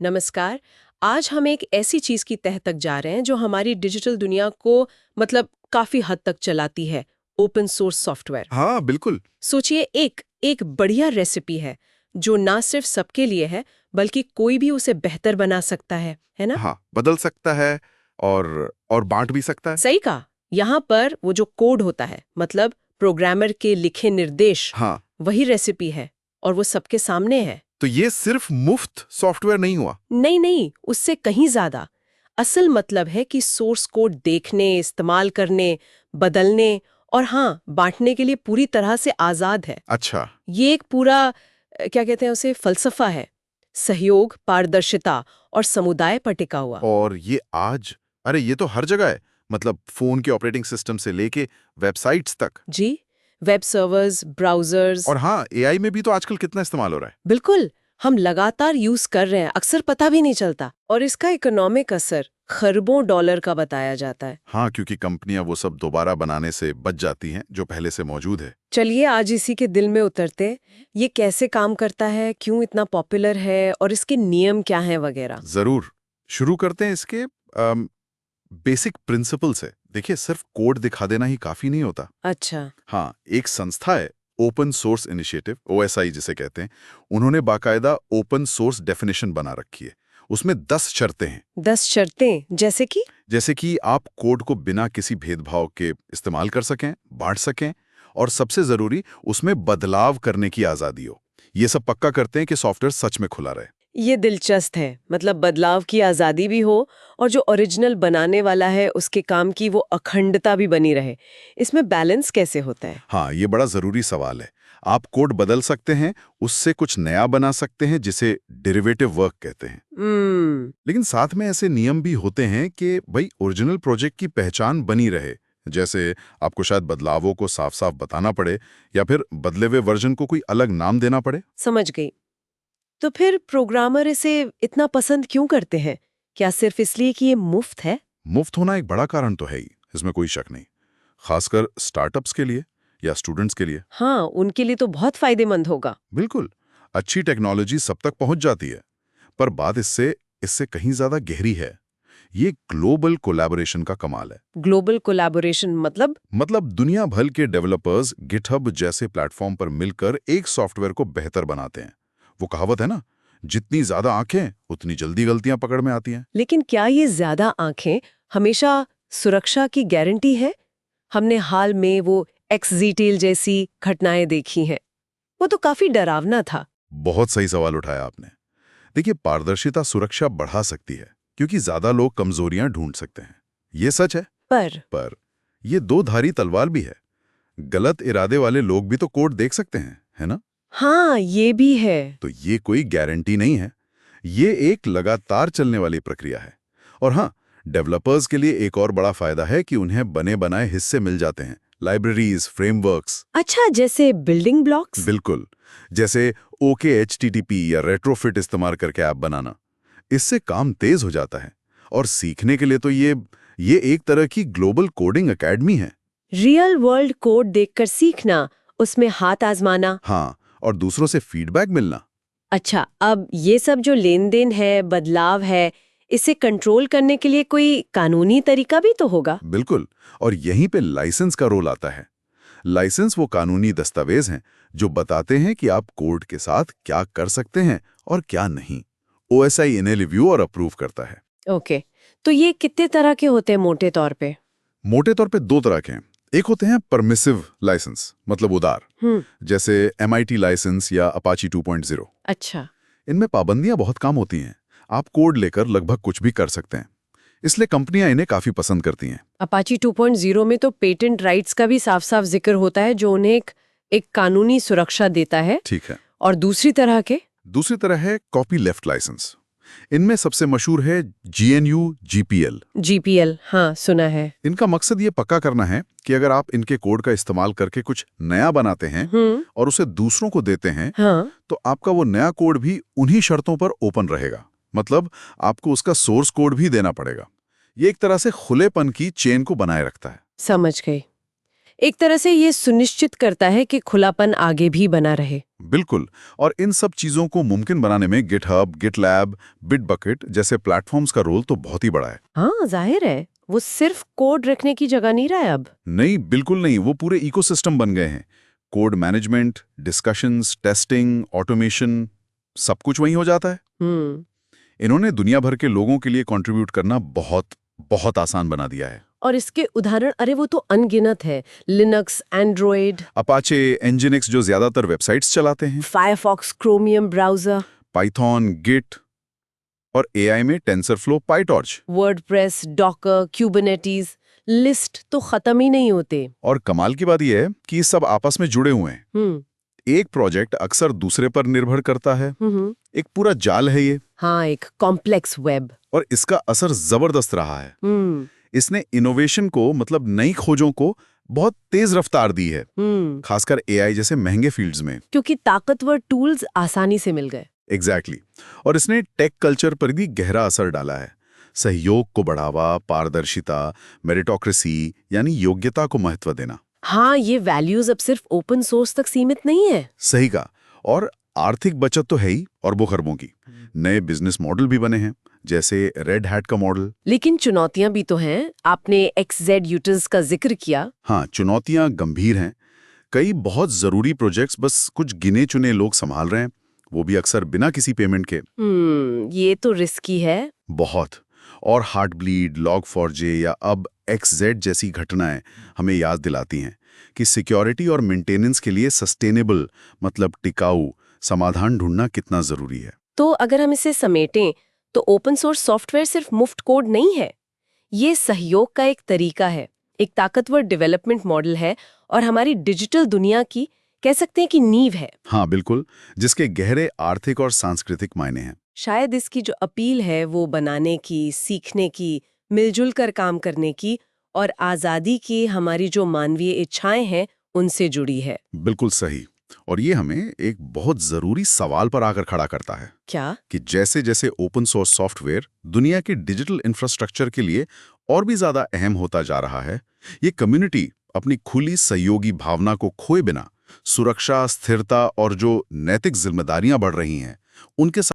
नमस्कार। आज हम एक ऐसी चीज की तह तक जा रहे हैं जो हमारी डिजिटल दुनिया को मतलब काफी हद तक चलाती है, ओपन सोर्स सॉफ्टवेयर। हाँ बिल्कुल। सोचिए एक एक बढ़िया रेसिपी है जो ना सिर्फ सबके लिए है बल्कि कोई भी उसे बेहतर बना सकता है ना? हाँ, बदल सकता है और बांट भी सकता है। सही कहा। यहाँ पर वो जो कोड होता है मतलब प्रोग्रामर के लिखे निर्देश, हाँ, वही रेसिपी है और वो सबके सामने है। तो ये सिर्फ मुफ्त सॉफ्टवेयर नहीं हुआ। नहीं नहीं, उससे कहीं ज्यादा। असल मतलब है कि सोर्स कोड देखने, इस्तेमाल करने, बदलने और हाँ, बांटने के लिए पूरी तरह से आजाद है। अच्छा। ये एक पूरा क्या कहते हैं उसे, फलसफा है। सहयोग, पारदर्शिता और समुदाय पर टिका हुआ। और ये आज, अरे ये तो हर जगह है। मतलब फोन के ऑपरेटिंग सिस्टम से लेके वेबसाइट्स तक। जी, वेब सर्वर्स, ब्राउजर्स। और हाँ, एआई में भी तो आजकल कितना इस्तेमाल हो रहा है। बिल्कुल, हम लगातार यूज कर रहे हैं, अक्सर पता भी नहीं चलता। और इसका इकोनॉमिक असर खरबों डॉलर का बताया जाता है। हाँ, क्योंकि कंपनियां वो सब दोबारा बनाने से बच जाती हैं जो पहले से मौजूद है। चलिए आज इसी के दिल में उतरते हैं। ये कैसे काम करता है, क्यों इतना पॉपुलर है और इसके नियम क्या हैं वगैरह। जरूर। शुरू करते हैं इसके बेसिक प्रिंसिपल से। देखिए, सिर्फ कोड दिखा देना ही काफी नहीं होता। अच्छा। हाँ, एक संस्था है, ओपन सोर्स इनिशिएटिव, ओएसआई जिसे कहते हैं। उन्होंने बाकायदा ओपन सोर्स डेफिनेशन बना रखी है। उसमें 10 शर्तें हैं। 10 शर्तें जैसे कि आप कोड को बिना किसी भेदभाव के इस्तेमाल कर सकें, बांट सकें, और सबसे जरूरी, उसमें बदलाव करने की आजादी हो। ये सब पक्का करते हैं कि सॉफ्टवेयर सच में खुला रहे। ये दिलचस्प है, मतलब बदलाव की आजादी भी हो और जो ओरिजिनल बनाने वाला है उसके काम की वो अखंडता भी बनी रहे। इसमें बैलेंस कैसे होता है? हाँ, ये बड़ा जरूरी सवाल है। आप कोड बदल सकते हैं, उससे कुछ नया बना सकते हैं जिसे डेरिवेटिव वर्क कहते हैं। लेकिन साथ में ऐसे नियम भी होते हैं कि भाई ओरिजिनल प्रोजेक्ट की पहचान बनी रहे। जैसे आपको शायद बदलावों को साफ साफ बताना पड़े, या फिर बदले हुए वर्जन को कोई अलग नाम देना पड़े। समझ गई। तो फिर प्रोग्रामर इसे इतना पसंद क्यों करते हैं? क्या सिर्फ इसलिए कि ये मुफ्त है? मुफ्त होना एक बड़ा कारण तो है ही, इसमें कोई शक नहीं। खासकर स्टार्टअप्स के लिए या स्टूडेंट्स के लिए। हाँ, उनके लिए तो बहुत फायदेमंद होगा। बिल्कुल। अच्छी टेक्नोलॉजी सब तक पहुंच जाती है। पर बात इससे इससे कहीं ज्यादा गहरी है। ये ग्लोबल कोलैबोरेशन का कमाल है। ग्लोबल कोलैबोरेशन मतलब दुनिया भर के डेवलपर्स गिटहब जैसे प्लेटफॉर्म पर मिलकर एक सॉफ्टवेयर को बेहतर बनाते हैं। वो कहावत है ना, जितनी ज्यादा आंखें उतनी जल्दी गलतियां पकड़ में आती हैं। लेकिन क्या ये ज्यादा आंखें हमेशा सुरक्षा की गारंटी है? हमने हाल में वो एक्सजीटेल जैसी घटनाएं देखी हैं। वो तो काफी डरावना था। बहुत सही सवाल उठाया आपने। देखिए, पारदर्शिता सुरक्षा बढ़ा सकती है क्योंकि ज्यादा लोग कमजोरियां ढूंढ सकते हैं। ये सच है। पर ये दो धारी तलवार भी है। गलत इरादे वाले लोग भी तो कोड देख सकते हैं, है ना? हाँ, ये भी है। तो ये कोई गारंटी नहीं है। ये एक लगातार चलने वाली प्रक्रिया है। और हाँ, डेवलपर्स के लिए एक और बड़ा फायदा है कि उन्हें बने बनाए हिस्से मिल जाते हैं। Libraries, frameworks. अच्छा, जैसे बिल्डिंग ब्लॉक्स। बिल्कुल। जैसे OKHTTP या रेट्रोफिट इस्तेमाल करके ऐप बनाना। इससे काम तेज हो जाता है। और सीखने के लिए तो ये एक तरह की ग्लोबल कोडिंग एकेडमी है। रियल वर्ल्ड कोड देखकर सीखना, उसमें हाथ आजमाना। हाँ, और दूसरों से फीडबैक मिलना। अच्छा, अब ये सब जो लेन देन है, बदलाव है, इसे कंट्रोल करने के लिए कोई कानूनी तरीका भी तो होगा। बिल्कुल। और यहीं पे लाइसेंस का रोल आता है। लाइसेंस वो कानूनी दस्तावेज हैं जो बताते हैं कि आप कोड के साथ क्या कर सकते हैं और क्या नहीं। OSI इन्हें रिव्यू और अप्रूव करता है। ओके, तो ये कितने तरह के होते हैं मोटे तौर पे? मोटे तौर पे दो तरह के हैं। एक होते हैं परमिसिव लाइसेंस, मतलब उदार, जैसे MIT लाइसेंस या अपाची 2.0। अच्छा। इनमें पाबंदियां बहुत कम होती हैं। आप कोड लेकर लगभग कुछ भी कर सकते हैं। इसलिए कंपनियां इन्हें काफी पसंद करती हैं। अपाची 2.0 में तो पेटेंट राइट्स का भी साफ साफ जिक्र होता है जो उन्हें एक कानूनी सुरक्षा देता है। ठीक है। और दूसरी तरह है कॉपी लेफ्ट लाइसेंस। इनमें सबसे मशहूर है GNU GPL। हाँ, सुना है। इनका मकसद ये पक्का करना है कि अगर आप इनके कोड का इस्तेमाल करके कुछ नया बनाते हैं और उसे दूसरों को देते हैं, हाँ। तो आपका वो नया कोड भी उन्हीं शर्तों पर ओपन रहेगा। मतलब आपको उसका सोर्स कोड भी देना पड़ेगा। ये एक तरह से खुलेपन की चेन को बनाए रखता है। समझ गई। एक तरह से ये सुनिश्चित करता है कि खुलापन आगे भी बना रहे। बिल्कुल। और इन सब चीजों को मुमकिन बनाने में गिटहब, गिटलैब, बिटबकेट जैसे प्लेटफॉर्म्स का रोल तो बहुत ही बड़ा है। हाँ, जाहिर है वो सिर्फ कोड रखने की जगह नहीं रहा है अब। नहीं, बिल्कुल नहीं, वो पूरे इकोसिस्टम बन गए हैं। Code management, discussions, testing, automation, सब कुछ वहीं हो जाता है। इन्होंने दुनिया भर के लोगों के लिए कंट्रीब्यूट करना बहुत बहुत आसान बना दिया है। और इसके उदाहरण अरे वो तो अनगिनत है। लिनक्स, एंड्रॉयड, अपाचे, एनजिनिक्स जो ज्यादातर वेबसाइट्स चलाते हैं, Firefox, Chromium browser, Python, Git, और एआई में TensorFlow, PyTorch. WordPress, Docker, Kubernetes, list तो खत्म ही नहीं होते। और कमाल की बात यह है कि ये सब आपस में जुड़े हुए हैं। एक प्रोजेक्ट अक्सर दूसरे पर निर्भर करता है। एक पूरा जाल है ये। हाँ, एक कॉम्प्लेक्स वेब। और इसका असर जबरदस्त रहा है। इसने इनोवेशन को, मतलब नई खोजों को, बहुत तेज रफ्तार दी है, खासकर एआई जैसे महंगे फील्ड्स में, क्योंकि ताकतवर टूल्स आसानी से मिल गए। एग्जैक्टली। और इसने टेक कल्चर पर भी गहरा असर डाला है। सहयोग को बढ़ावा, पारदर्शिता, मेरिटोक्रेसी यानी योग्यता को महत्व देना। हाँ, ये वैल्यूज अब सिर्फ ओपन सोर्स तक सीमित नहीं है। सही कहा। और आर्थिक बचत तो है ही, अरबों खरबों की। नए बिजनेस मॉडल भी बने हैं, जैसे रेड हैट का मॉडल। लेकिन चुनौतियां भी तो हैं। आपने XZ यूटर्स का जिक्र किया। हाँ, चुनौतियां गंभीर हैं। कई बहुत जरूरी प्रोजेक्ट्स बस कुछ गिने चुने लोग संभाल रहे हैं, वो भी अक्सर बिना किसी पेमेंट के। ये तो रिस्की है। बहुत। और हार्ट ब्लीड, लॉग4j या अब XZ जैसी घटनाएं हमें याद दिलाती हैं कि सिक्योरिटी और मेंटेनेंस के लिए सस्टेनेबल, मतलब टिकाऊ समाधान ढूंढना कितना जरूरी है। तो अगर हम इसे समेटें तो ओपन सोर्स सॉफ्टवेयर सिर्फ मुफ्त कोड नहीं है। ये सहयोग का एक तरीका है, एक ताकतवर डेवलपमेंट मॉडल है और हमारी डिजिटल दुनिया की, कह सकते हैं कि नींव है। हाँ बिल्कुल, जिसके गहरे आर्थिक और सांस्कृतिक मायने हैं। शायद इसकी जो अपील है वो बनाने की, सीखने की, मिलजुल कर काम करने की और आज़ादी की हमारी जो मानवीय इच्छाएं हैं उनसे जुड़ी है। बिल्कुल सही। और ये हमें एक बहुत जरूरी सवाल पर आकर खड़ा करता है। क्या? कि जैसे जैसे ओपन सोर्स सॉफ्टवेयर दुनिया के डिजिटल इंफ्रास्ट्रक्चर के लिए और भी ज्यादा अहम होता जा रहा है, ये कम्युनिटी अपनी खुली सहयोगी भावना को खोए बिना सुरक्षा, स्थिरता और जो नैतिक जिम्मेदारियां बढ़ रही हैं, उनके